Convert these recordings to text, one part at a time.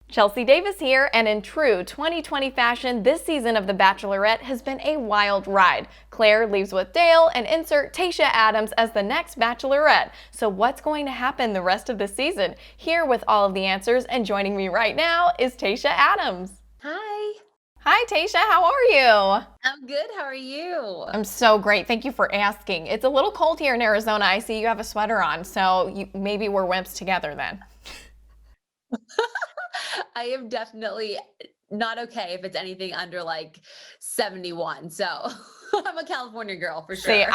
Chelsey Davis here, and in true 2020 fashion, this season of The Bachelorette has been a wild ride. Claire leaves with Dale, and insert Tayshia Adams as the next Bachelorette. So what's going to happen the rest of the season? Here with all of the answers, and joining me right now is Tayshia Adams. Hi. Hi Tayshia, how are you? I'm good. How are you? I'm so great. Thank you for asking. It's a little cold here in Arizona. I see you have a sweater on, so maybe we're wimps together then. I am definitely not okay if it's anything under like 71. So I'm a California girl for sure. See,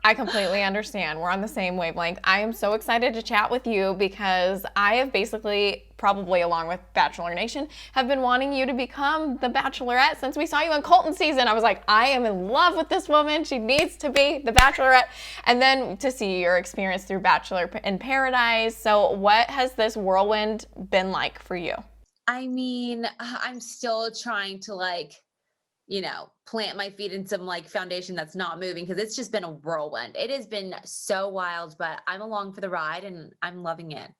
I completely understand. We're on the same wavelength. I am so excited to chat with you because I have basically, probably along with Bachelor Nation, have been wanting you to become the Bachelorette since we saw you in Colton season. I was like, I am in love with this woman. She needs to be the Bachelorette. And then to see your experience through Bachelor in Paradise. So what has this whirlwind been like for you? I mean, I'm still trying to plant my feet in some foundation that's not moving because it's just been a whirlwind. It has been so wild, but I'm along for the ride and I'm loving it.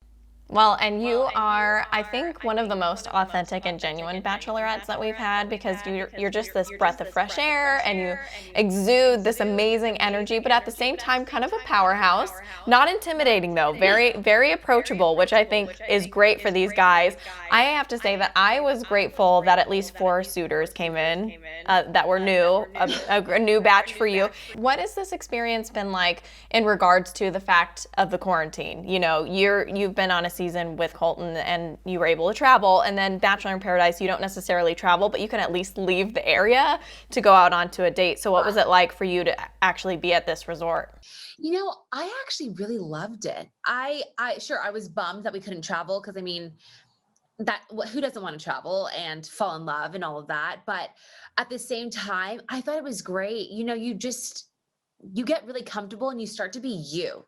Well, and you are, I think, one of the most authentic and genuine bachelorettes that we've had because you're just this breath of fresh air and you exude this amazing energy, but at the same time, kind of a powerhouse. Not intimidating though, very, very approachable, which I think is great for these guys. I have to say that I was grateful that at least 4 suitors came in that were new, a new batch for you. What has this experience been like in regards to the fact of the quarantine? You know, you've been on a season with Colton and you were able to travel, and then Bachelor in Paradise, you don't necessarily travel, but you can at least leave the area to go out onto a date. So what was it like for you to actually be at this resort? You know, I actually really loved it. I was bummed that we couldn't travel because I mean, who doesn't want to travel and fall in love and all of that? But at the same time, I thought it was great. You know, you get really comfortable and you start to be you,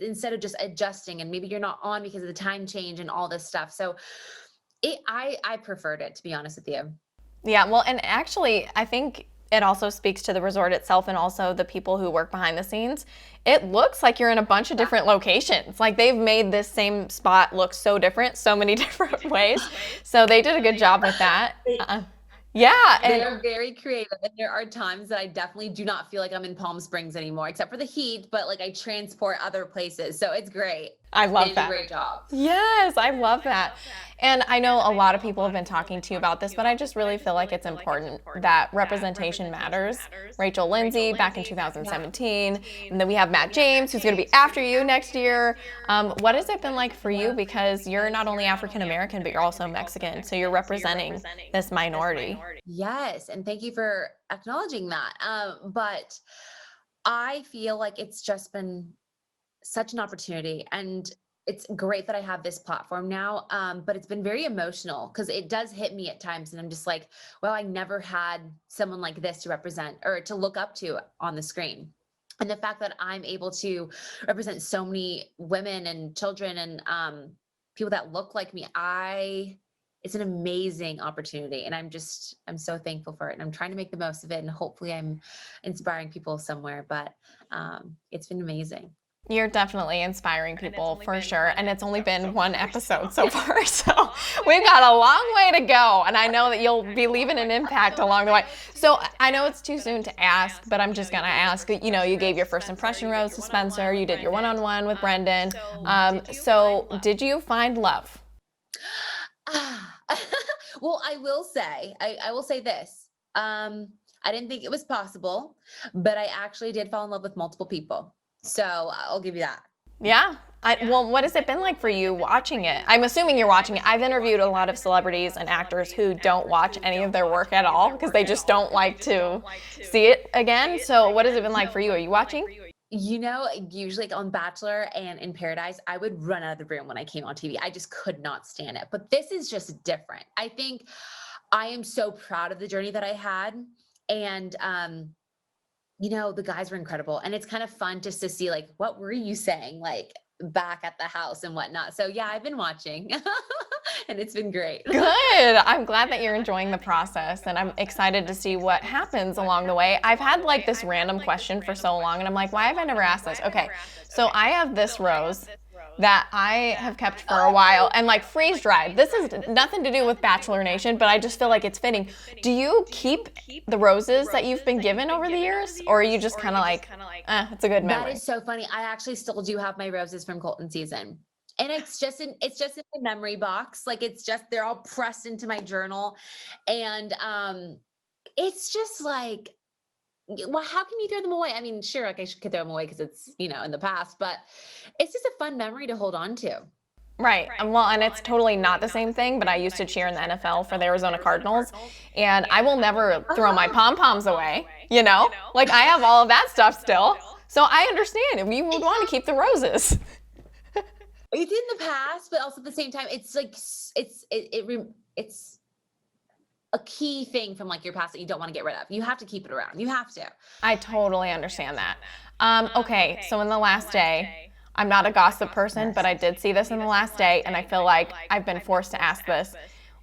instead of just adjusting and maybe you're not on because of the time change and all this stuff. So I preferred it, to be honest with you. Yeah, well, and actually, I think it also speaks to the resort itself and also the people who work behind the scenes. It looks like you're in a bunch of different locations. Like they've made this same spot look so different, so many different ways. So they did a good job with that. Yeah. They are very creative. And there are times that I definitely do not feel like I'm in Palm Springs anymore, except for the heat, but I transport other places. So it's great. I love that. They did a great job. Yes, I love that. And I know a lot of people have been talking to you about this, but I just really feel like it's important that representation matters. Rachel Lindsay back in 2017, and then we have Matt James, who's going to be after you next year. What has it been like for you? Because you're not only African American, but you're also Mexican, so you're representing this minority. Yes, and thank you for acknowledging that. But I feel like it's just been such an opportunity, and it's great that I have this platform now. But it's been very emotional because it does hit me at times, and I'm just like, well, I never had someone like this to represent or to look up to on the screen. And the fact that I'm able to represent so many women and children and people that look like me, it's an amazing opportunity. And I'm so thankful for it. And I'm trying to make the most of it. And hopefully I'm inspiring people somewhere, but it's been amazing. You're definitely inspiring people for sure. And it's only been 1 episode so far. So we've got a long way to go. And I know that you'll be leaving an impact along the way. So I know it's too soon to ask, but I'm just going to ask, you know, you gave your first impression rose to Spencer. You did your one-on-one with Brendan. So did you find love? Well, I will say this. I didn't think it was possible, but I actually did fall in love with multiple people. So I'll give you that. Yeah. Well, what has it been like for you watching it? I'm assuming you're watching it. I've interviewed a lot of celebrities and actors who don't watch any of their work at all because they just don't like to see it again. So what has it been like for you? Are you watching? You know, usually on Bachelor and in Paradise, I would run out of the room when I came on TV. I just could not stand it. But this is just different. I think I am so proud of the journey that I had. And, you know, the guys were incredible. And it's kind of fun just to see, what were you saying, back at the house and whatnot. So yeah, I've been watching and it's been great. Good. I'm glad that you're enjoying the process and I'm excited to see what happens along the way. I've had this random question for so long and I'm like, why have I never asked this? Okay. So I have this rose that I have kept for a while and like freeze dried. This is nothing to do with Bachelor Nation, but I just feel like it's fitting. Do you keep the roses that you've been given over the years, or are you just kind of like, it's a good That memory? is so funny. I actually still do have my roses from Colton season. And it's just in the memory box. Like it's just they're all pressed into my journal. And it's just like, well, how can you throw them away? I mean, sure, like could throw them away because it's, in the past, but it's just a fun memory to hold on to. Right. Well, and it's totally not the same thing, but I used to cheer in the NFL for the Arizona Cardinals, and I will never throw my pom-poms away, Like I have all of that stuff still. So I understand if you would want to keep the roses. It's in the past, but also at the same time, it's like it's a key thing from like your past that you don't want to get rid of. You have to keep it around. You have to. I totally understand that. Okay, so in the last day, I'm not a gossip person, but I did see this in the last day, and I feel like I've been forced to ask this.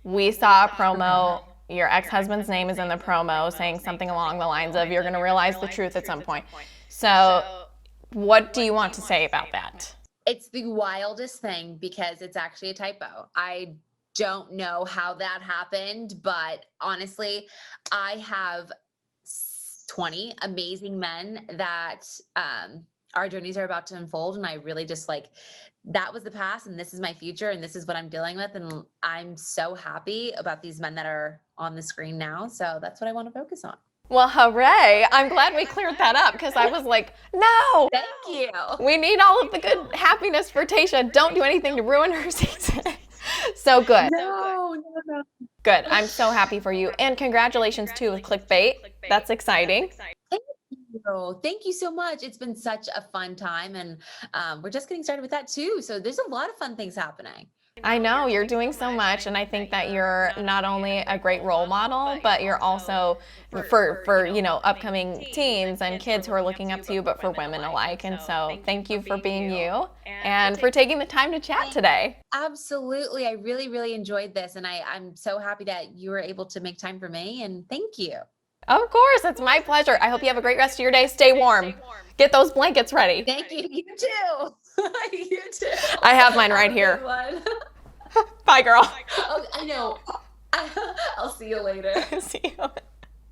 We saw a promo. Your ex-husband's name is in the promo saying something along the lines of, you're going to realize the truth at some point. So what do you want to say about that? It's the wildest thing because it's actually a typo. I don't know how that happened, but honestly, I have 20 amazing men that our journeys are about to unfold. And I really just like, that was the past and this is my future and this is what I'm dealing with. And I'm so happy about these men that are on the screen now. So that's what I want to focus on. Well, hooray. I'm glad we cleared that up because I was like, no. Thank you. We need all of the good happiness for Tayshia. Don't do anything to ruin her season. So good. No. Good. I'm so happy for you. And congratulations too with Clickbait. That's exciting. Thank you so much. It's been such a fun time and we're just getting started with that too. So there's a lot of fun things happening. I know you're doing so much, and I think that you're not only a great role model, but you're also for upcoming teens and kids who are looking up to you, but for women alike. And so thank you for being you and for taking the time to chat today. Absolutely. I really, really enjoyed this. And I'm so happy that you were able to make time for me. And thank you. Of course, it's my pleasure. I hope you have a great rest of your day. Stay warm. Get those blankets ready. Thank you. You too. You too. I have mine right here. Bye, girl. Oh, I know. I'll see you later. See you.